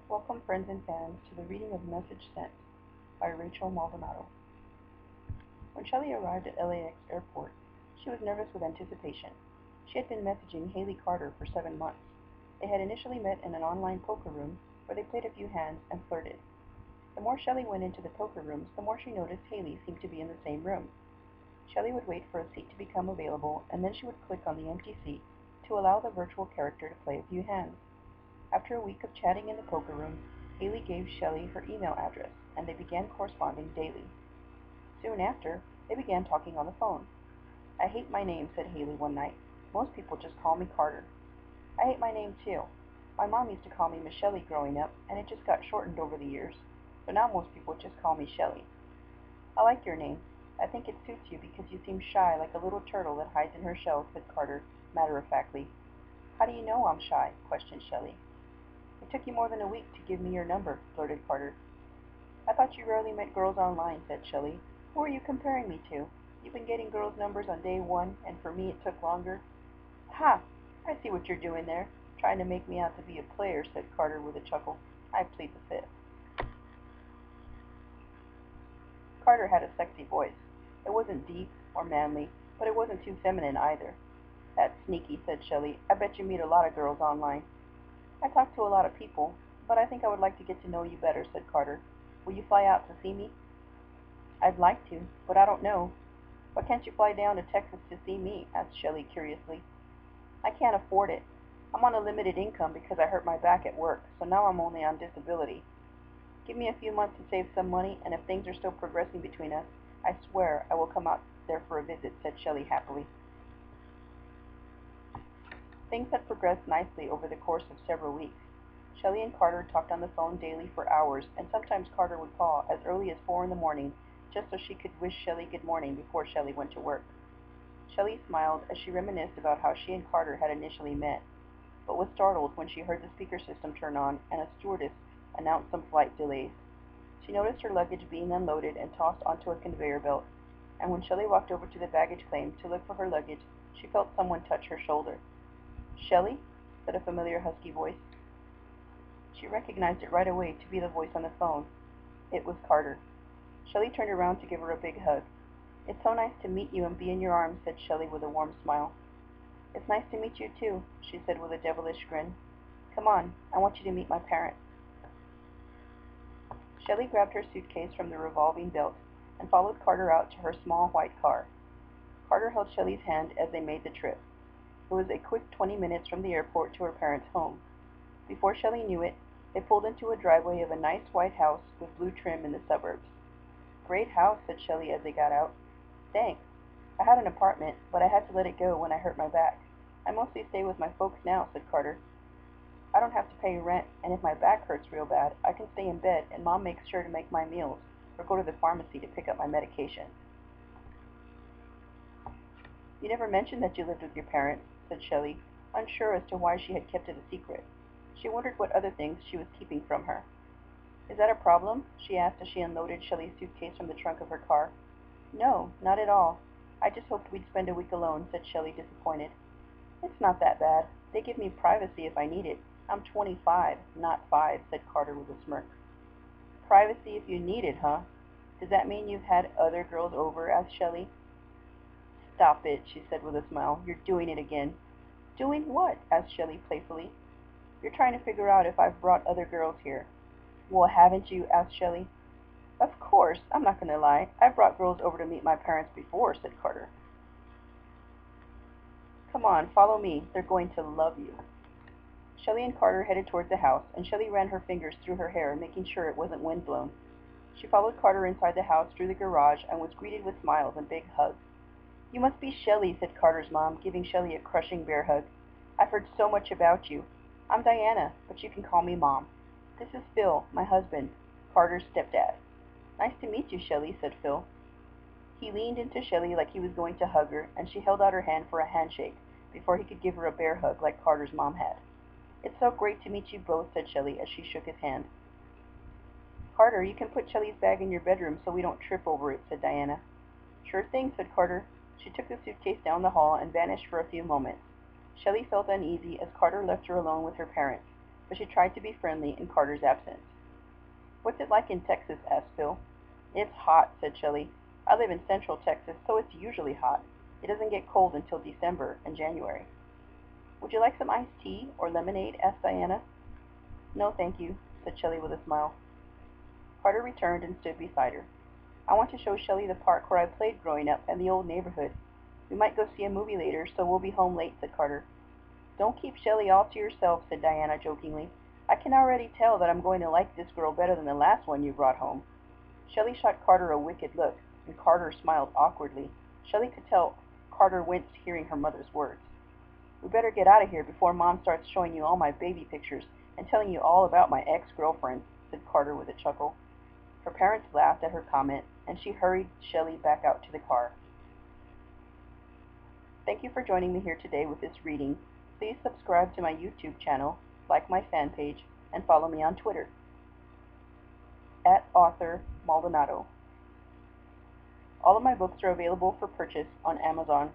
Welcome, friends and fans, to the reading of Message Sent by Rachel Maldonado. When Shelley arrived at LAX airport, she was nervous with anticipation. She had been messaging Haley Carter for 7 months. They had initially met in an online poker room where they played a few hands and flirted. The more Shelley went into the poker rooms, the more she noticed Haley seemed to be in the same room. Shelley would wait for a seat to become available, and then she would click on the empty seat to allow the virtual character to play a few hands. After a week of chatting in the poker room, Haley gave Shelley her email address, and they began corresponding daily. Soon after, they began talking on the phone. "I hate my name," said Haley one night. "Most people just call me Carter." "I hate my name too. My mom used to call me Michelle growing up, and it just got shortened over the years, so now most people just call me Shelley." "I like your name. I think it suits you because you seem shy like a little turtle that hides in her shell," said Carter, matter-of-factly. "How do you know I'm shy?" questioned Shelley. "It took you more than a week to give me your number," blurted Carter. "I thought you rarely met girls online," said Shelley. "Who are you comparing me to? You've been getting girls' numbers on day one, and for me it took longer." "Ha! I see what you're doing there, trying to make me out to be a player," said Carter with a chuckle. "I plead the fifth." Carter had a sexy voice. It wasn't deep or manly, but it wasn't too feminine either. "That's sneaky," said Shelley. "I bet you meet a lot of girls online." "I talk to a lot of people, but I think I would like to get to know you better," said Carter. "Will you fly out to see me?" "I'd like to, but I don't know." "Why can't you fly down to Texas to see me?" asked Shelley curiously. "I can't afford it. I'm on a limited income because I hurt my back at work, so now I'm only on disability. Give me a few months to save some money, and if things are still progressing between us, I swear I will come out there for a visit," said Shelley happily. Things had progressed nicely over the course of several weeks. Shelley and Carter talked on the phone daily for hours, and sometimes Carter would call as early as 4 in the morning just so she could wish Shelley good morning before Shelley went to work. Shelley smiled as she reminisced about how she and Carter had initially met, but was startled when she heard the speaker system turn on and a stewardess announce some flight delays. She noticed her luggage being unloaded and tossed onto a conveyor belt, and when Shelley walked over to the baggage claim to look for her luggage, she felt someone touch her shoulder. "Shelley?" said a familiar husky voice. She recognized it right away to be the voice on the phone. It was Carter. Shelley turned around to give her a big hug. "It's so nice to meet you and be in your arms," said Shelley with a warm smile. "It's nice to meet you too," she said with a devilish grin. "Come on, I want you to meet my parents." Shelley grabbed her suitcase from the revolving belt and followed Carter out to her small white car. Carter held Shelley's hand as they made the trip. It was a quick 20 minutes from the airport to her parents' home. Before Shelley knew it, they pulled into a driveway of a nice white house with blue trim in the suburbs. "Great house," said Shelley as they got out. "Thanks. I had an apartment, but I had to let it go when I hurt my back. I mostly stay with my folks now," said Carter. "I don't have to pay rent, and if my back hurts real bad, I can stay in bed, and Mom makes sure to make my meals or go to the pharmacy to pick up my medication." "You never mentioned that you lived with your parents," said Shelley, unsure as to why she had kept it a secret. She wondered what other things she was keeping from her. "Is that a problem?" she asked as she unloaded Shelley's suitcase from the trunk of her car. "No, not at all. I just hoped we'd spend a week alone," said Shelley, disappointed. "It's not that bad. They give me privacy if I need it. I'm 25, not 5, said Carter with a smirk. "Privacy if you need it, huh? Does that mean you've had other girls over?" asked Shelley. "Stop it," she said with a smile. "You're doing it again." "Doing what?" asked Shelley playfully. "You're trying to figure out if I've brought other girls here." "Well, haven't you?" asked Shelley. "Of course. I'm not going to lie. I've brought girls over to meet my parents before," said Carter. "Come on, follow me. They're going to love you." Shelley and Carter headed toward the house, and Shelley ran her fingers through her hair, making sure it wasn't windblown. She followed Carter inside the house through the garage and was greeted with smiles and big hugs. "You must be Shelley," said Carter's mom, giving Shelley a crushing bear hug. "I've heard so much about you. I'm Diana, but you can call me Mom. This is Phil, my husband, Carter's stepdad." "Nice to meet you, Shelley," said Phil. He leaned into Shelley like he was going to hug her, and she held out her hand for a handshake before he could give her a bear hug like Carter's mom had. "It's so great to meet you both," said Shelley as she shook his hand. "Carter, you can put Shelley's bag in your bedroom so we don't trip over it," said Diana. "Sure thing," said Carter. She took the suitcase down the hall and vanished for a few moments. Shelley felt uneasy as Carter left her alone with her parents. but she tried to be friendly in Carter's absence. "What's it like in Texas?" asked Phil. "It's hot," said Shelley. "I live in central Texas, so it's usually hot. It doesn't get cold until December and January." "Would you like some iced tea or lemonade?" asked Diana. "No, thank you," said Shelley with a smile. Carter returned and stood beside her. "I want to show Shelley the park where I played growing up and the old neighborhood. We might go see a movie later, so we'll be home late," said Carter. "Don't keep Shelley all to yourself," said Diana jokingly. "I can already tell that I'm going to like this girl better than the last one you brought home." Shelley shot Carter a wicked look, and Carter smiled awkwardly. Shelley could tell Carter winced hearing her mother's words. "We better get out of here before Mom starts showing you all my baby pictures and telling you all about my ex-girlfriend," said Carter with a chuckle. Her parents laughed at her comment, and she hurried Shelley back out to the car. Thank you for joining me here today with this reading. Please subscribe to my YouTube channel, like my fan page, and follow me on Twitter @AuthorMaldonado. All of my books are available for purchase on Amazon.com.